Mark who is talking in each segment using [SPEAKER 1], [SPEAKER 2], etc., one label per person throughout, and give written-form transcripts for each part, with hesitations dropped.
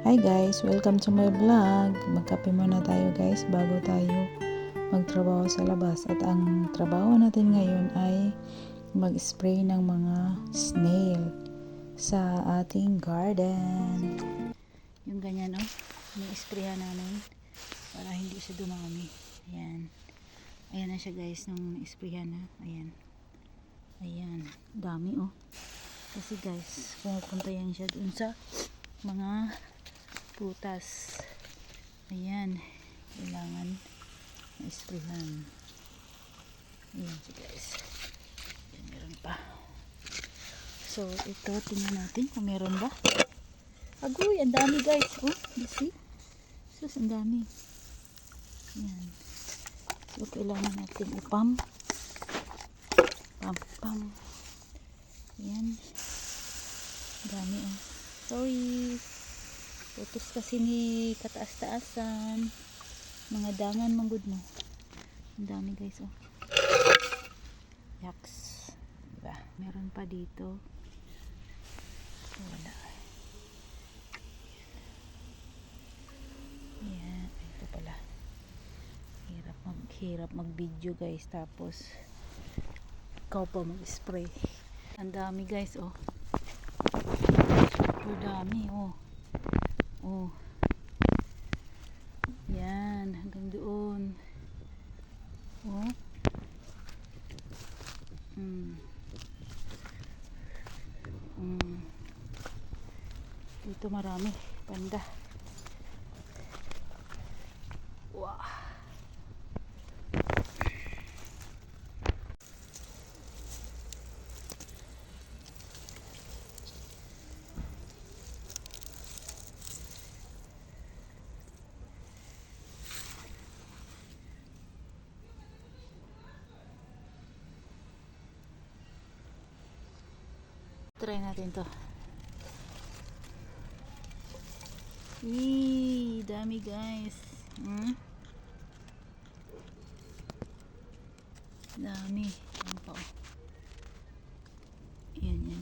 [SPEAKER 1] Hi guys, welcome to my vlog. Magkape muna tayo guys bago tayo magtrabaho sa labas. At ang trabaho natin ngayon ay mag-spray ng mga snail sa ating garden. Yung ganyan may-sprayan namin para hindi siya dumami. Ayan. Ayan na siya guys nung sprayan na. Ayan. Ayan. Dami Kasi guys, pumupunta yan siya dun sa mga putas. Ayan, kailangan na-sprayhan. Ayan siya guys. Ayan, meron pa. So ito, tingnan natin kung meron ba. Agoy, ang dami guys. You see? Sus, ang dami. Ayan. So kailangan natin ipam. Pam. Ayan. Dami Sorry. Putos kasi ni kataas-taasan. Mga dangan manggod mo. Ang dami guys Yaks. Diba? Meron pa dito. Wala. Ayan. Ito pala. Hirap mag-video guys. Tapos ikaw pa mag-spray. Ang dami guys super dami yan, hanggang doon dito marami panda. Wow. Try natin to. Dami guys. Dami. Yan pa Yan.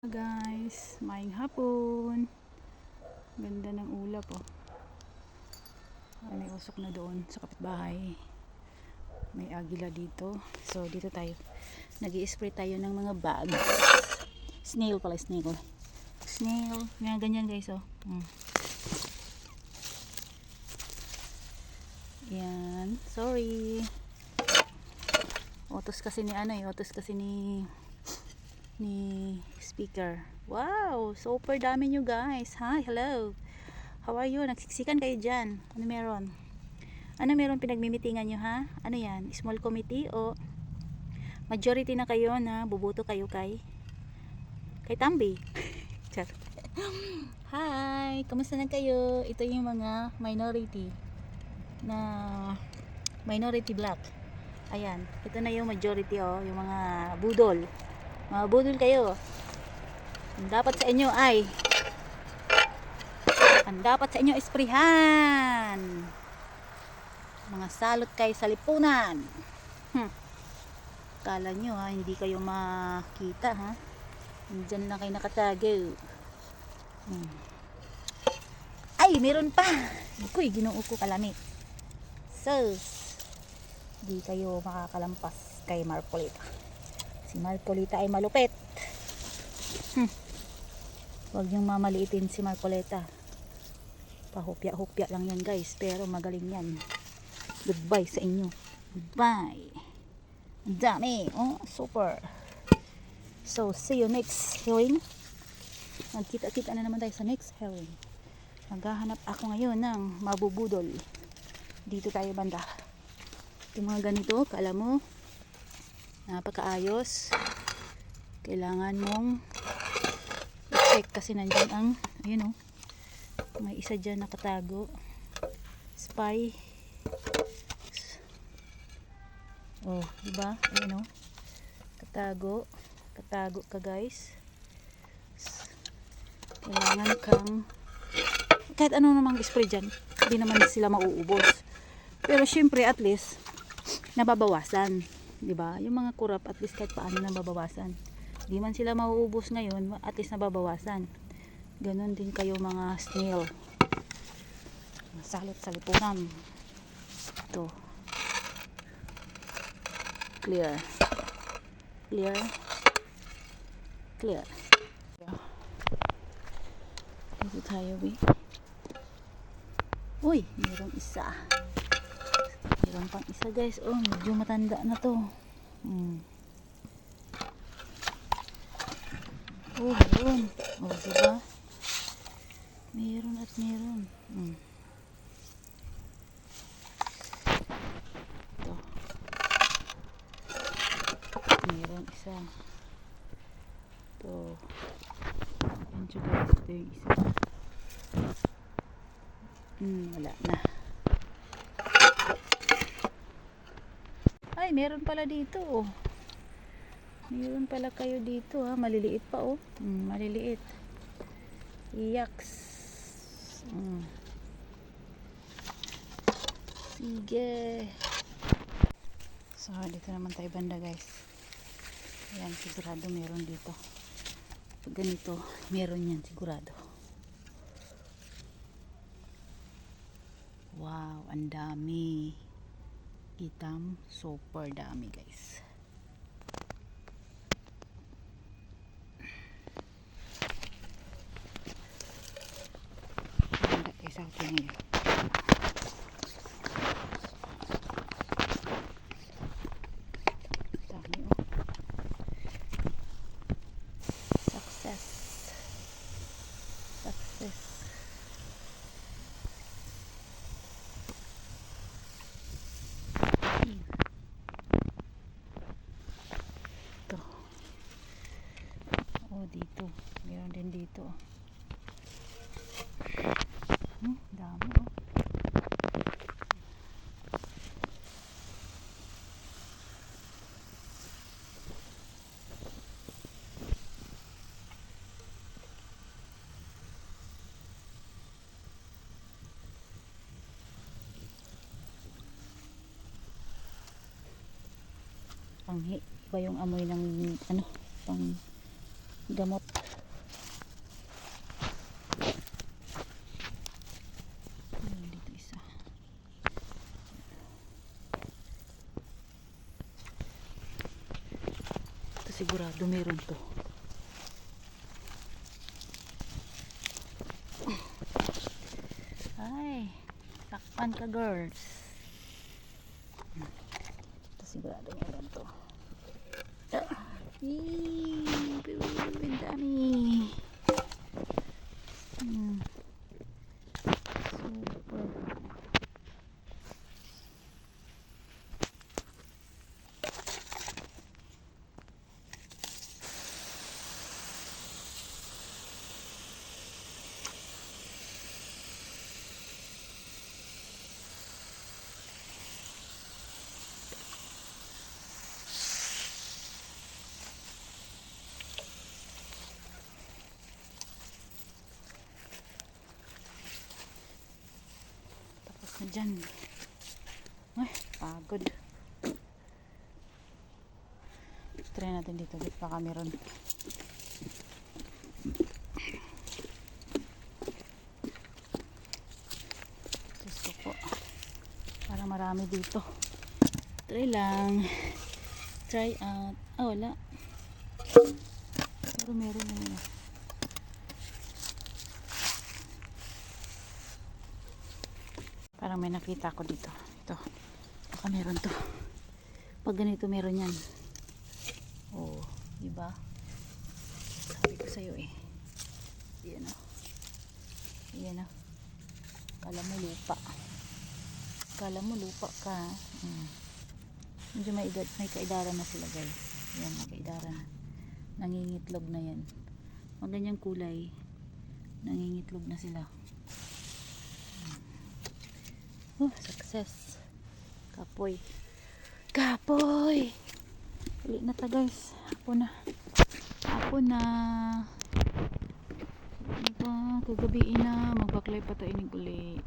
[SPEAKER 1] Guys, maing hapon. Ganda ng ulap may usok na doon sa kapitbahay. May agila dito. So dito tayo nag-i-spray tayo ng mga bags. Snail pala, snail. Mga ganyan guys Yan, sorry. Utos kasi ni speaker. Wow, super dami nyo guys. Hi, hello. How are you? Nagsiksikan kayo dyan. Ano meron pinagmimitingan nyo Ano yan? Small committee o majority na kayo na bubuto kayo kay Tambi? Chat. Hi, kamusta na kayo? Ito yung mga minority black. Ayan, ito na yung majority yung mga budol. Mga budol kayo. Ang dapat sa inyo isprihan. Mga salot kayo sa lipunan. Kala nyo hindi kayo makita Diyan lang kayo nakatago. Ay, meron pa. Uy, ginoo ko kalami. Di kayo makakalampas kay Marpolita. Si Marpolita ay malupit. Huwag niyong mamaliitin si Marpolita. Pahupya-hupya lang yan guys, pero magaling yan. Goodbye sa inyo. Goodbye. Ang dami. Super. So see you next hearing. Magkita-kita na naman tayo sa next hearing. Maghahanap ako ngayon ng mabubudol. Dito tayo banda. Yung mga ganito, kala mo napakaayos. Kailangan mong i-check kasi nandiyan ang may isa dyan nakatago. Spy
[SPEAKER 2] Oh, diba? Ayan oh. Katago. Katago ka guys. Kailangan kang kahit ano namang spray dyan, hindi naman sila mauubos. Pero syempre at least nababawasan. Diba? Yung mga kurap at least kahit paano nababawasan. Hindi man sila mauubos ngayon, at least nababawasan. Ganon din kayo mga snail. Salot sa lipunan. Ito. Clear. Clear. Clear. Dito tayo, we. Uy, mayroong isa. Mayroong pang isa, guys. Oh, medyo matanda na to. Oh, meron. Oh, diba? Meron at meron. Ito. Meron isa. Ito. Yan siya, guys. Ito yung isa. Wala na. Ay, meron pala dito, oh. Meron pala kayo dito, ha. Maliliit pa, oh. Maliliit. Yaks. Sige. So, dito naman tayo banda, guys. Ayan, sigurado meron dito. Pag ganito, meron yan, sigurado. Wow, ang dami. Itam, super dami, guys. Banda kayo sa akin ngayon. Dami, oh. Success. Success. Ito. Oh, dito. Meron din dito. Dami, oh. Panghi. Iba yung amoy ng ano, pang gamot. Dito isa. Ito sigurado meron to. Ay, takpan ka, girls. Ito sigurado meron to. Ang dami. Super. Na dyan. Ay, pagod. Try natin dito. Baka meron. Diyos ko po. Parang marami dito. Try lang. Try out. Ah, wala. Pero meron na. Parang may nakita ko dito. Ito. Baka meron to. Pag ganito meron yan. Oh, diba? Sabi ko sa'yo eh. Yan o. Yan o. Kala mo lupa. Kala mo lupa ka. Medyo may kaidaran na sila, guys. Yan, may kaidaran. Nangingitlog na yan. Ang ganyang kulay, nangingitlog na sila. Oh, success. Kapoy. Kapoy! Uli na ta guys. Hapon na. Hapon na. Ano pa? Kagabi na. Magbaklay pa tayo uli.